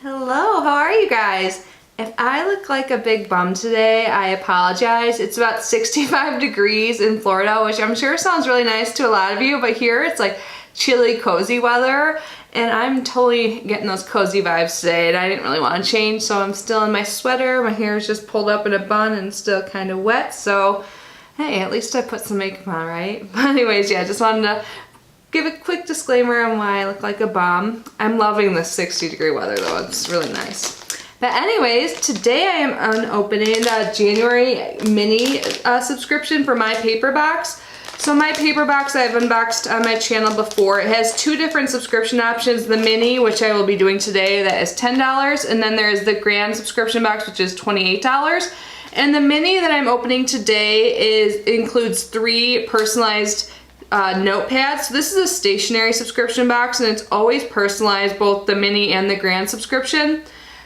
Hello, how are you guys? If I look like a big bum today, I apologize. It's about 65 degrees in Florida, which I'm sure sounds really nice to a lot of you, but here it's like chilly, cozy weather, and I'm totally getting those cozy vibes today, and I didn't really want to change, so I'm still in my sweater. My hair is just pulled up in a bun and still kind of wet, so hey, at least I put some makeup on, right? But anyways, yeah, just wanted to give a quick disclaimer on why I look like a bum. I'm loving this 60-degree weather though, it's really nice. But anyways, today I am opening the January mini subscription for My Paper Box. So My Paper Box I've unboxed on my channel before. It has two different subscription options. The mini, which I will be doing today, that is $10, and then there's the grand subscription box, which is $28. And the mini that I'm opening today includes 3 personalized notepads. So this is a stationary subscription box, and it's always personalized, both the mini and the grand subscription.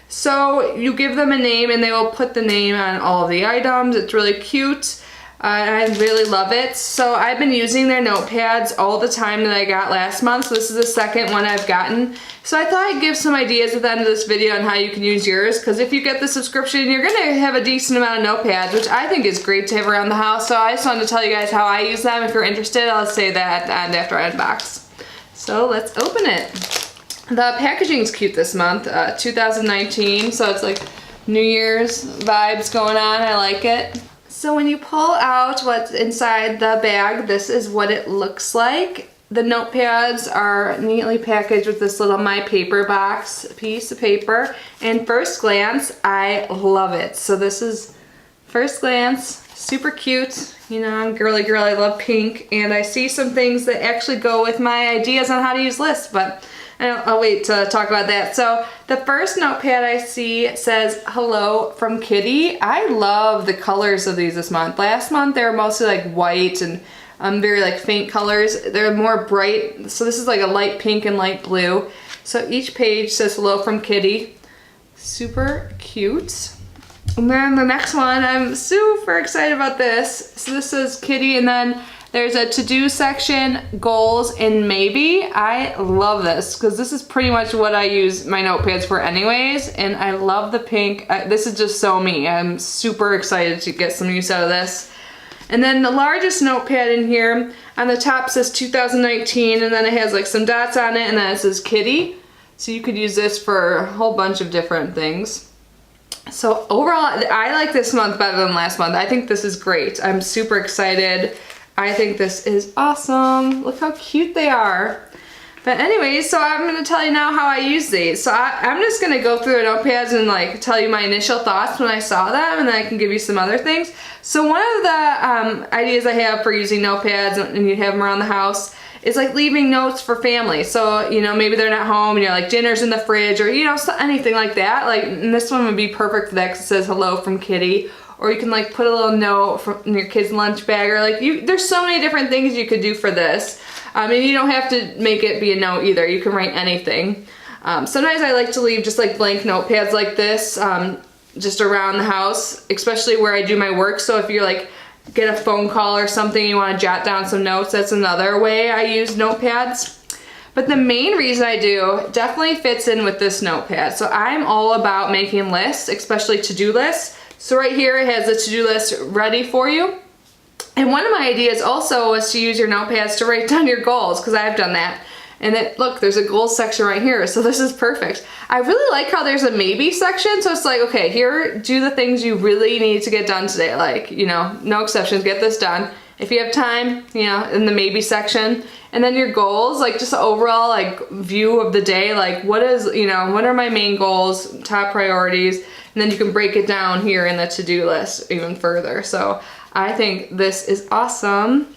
So you give them a name and they will put the name on all of the items. It's really cute. I really love it. So I've been using their notepads all the time that I got last month. So this is the second one I've gotten. So I thought I'd give some ideas at the end of this video on how you can use yours, because if you get the subscription, you're gonna have a decent amount of notepads, which I think is great to have around the house. So I just wanted to tell you guys how I use them. If you're interested, I'll say that at the end after I unbox. So let's open it. The packaging is cute this month, 2019, so it's like New Year's vibes going on. I like it. So when you pull out what's inside the bag, this is what it looks like. The notepads are neatly packaged with this little My Paper Box piece of paper. And first glance, I love it. So this is first glance, super cute. You know, I'm a girly girl, I love pink. And I see some things that actually go with my ideas on how to use lists, but I'll wait to talk about that. So the first notepad I see says hello from Kitty. I love the colors of these this month. Last month they were mostly like white and very like faint colors. They're more bright. So this is like a light pink and light blue. So each page says hello from Kitty. Super cute. And then the next one, I'm super excited about this. So this says Kitty, and then there's a to-do section, goals, and maybe. I love this because this is pretty much what I use my notepads for anyways, and I love the pink. This is just so me. I'm super excited to get some use out of this. And then the largest notepad in here, on the top says 2019, and then it has like some dots on it, and then it says Kitty. So you could use this for a whole bunch of different things. So overall, I like this month better than last month. I think this is great. I'm super excited. I think this is awesome. Look how cute they are. But anyways, so I'm gonna tell you now how I use these. So I'm just gonna go through the notepads and like tell you my initial thoughts when I saw them, and then I can give you some other things. So one of the ideas I have for using notepads, and you have them around the house, is like leaving notes for family. So, you know, maybe they're not home and you're like, dinner's in the fridge, or, you know, anything like that. Like, and this one would be perfect for that because it says hello from Kitty. Or you can like put a little note in your kid's lunch bag, or like there's so many different things you could do for this. And you don't have to make it be a note either. You can write anything. Sometimes I like to leave just like blank notepads like this, just around the house, especially where I do my work. So if you like get a phone call or something, you want to jot down some notes, that's another way I use notepads. But the main reason I do definitely fits in with this notepad. So I'm all about making lists, especially to-do lists. So right here it has a to-do list ready for you. And one of my ideas also was to use your notepads to write down your goals, because I've done that. And look, there's a goals section right here, so this is perfect. I really like how there's a maybe section, so it's like, okay, here, do the things you really need to get done today. Like, you know, no exceptions, get this done. If you have time, you know, in the maybe section. And then your goals, like just overall like view of the day, like what are my main goals, top priorities, and then you can break it down here in the to-do list even further. So I think this is awesome.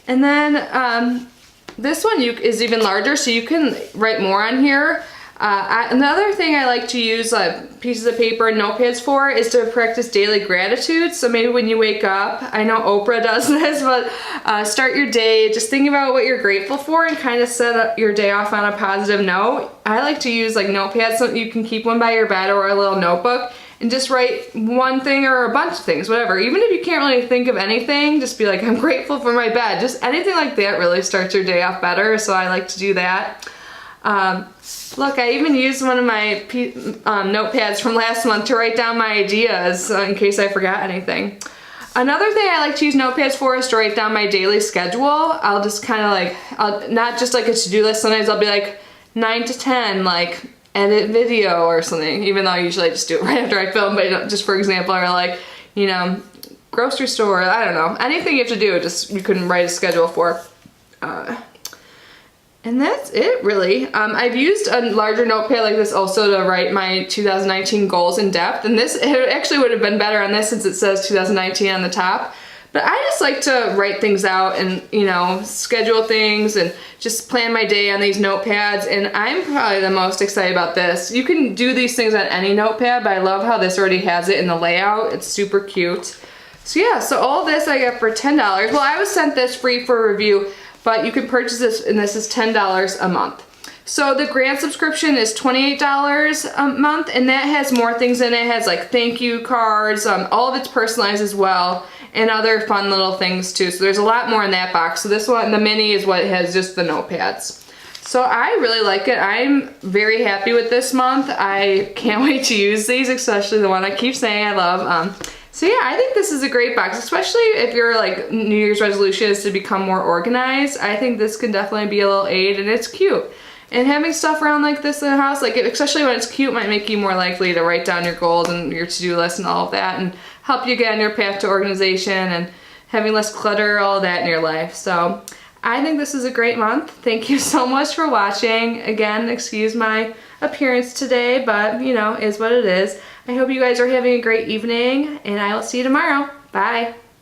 And then this one is even larger, so you can write more on here. Another thing I like to use pieces of paper and notepads for is to practice daily gratitude. So maybe when you wake up, I know Oprah does this, but start your day just thinking about what you're grateful for and kind of set up your day off on a positive note. I like to use like notepads, so you can keep one by your bed or a little notebook and just write one thing or a bunch of things, whatever. Even if you can't really think of anything, just be like, I'm grateful for my bed. Just anything like that really starts your day off better, so I like to do that. Look, I even used one of my notepads from last month to write down my ideas in case I forgot anything. Another thing I like to use notepads for is to write down my daily schedule. I'll just kind of like, not just like a to-do list, sometimes I'll be like 9 to 10, like edit video or something, even though I usually just do it right after I film, but just for example, or like, you know, grocery store, I don't know, anything you have to do, just you couldn't write a schedule for. And that's it, really. I've used a larger notepad like this also to write my 2019 goals in depth, and this, it actually would have been better on this since it says 2019 on the top. But I just like to write things out and, you know, schedule things and just plan my day on these notepads, and I'm probably the most excited about this. You can do these things on any notepad, but I love how this already has it in the layout. It's super cute. So yeah, so all this I got for $10. Well, I was sent this free for review, but you can purchase this, and this is $10 a month. So the grant subscription is $28 a month, and that has more things in it. It has like thank you cards, all of it's personalized as well, and other fun little things too. So there's a lot more in that box. So this one, the mini, is what has just the notepads. So I really like it. I'm very happy with this month. I can't wait to use these, especially the one I keep saying I love. So yeah, I think this is a great box, especially if your like New Year's resolution is to become more organized. I think this can definitely be a little aid, and it's cute. And having stuff around like this in the house, like especially when it's cute, might make you more likely to write down your goals and your to-do list and all of that, and help you get on your path to organization and having less clutter, all of that in your life. So I think this is a great month. Thank you so much for watching. Again, excuse my appearance today, but you know, is what it is. I hope you guys are having a great evening, and I will see you tomorrow. Bye.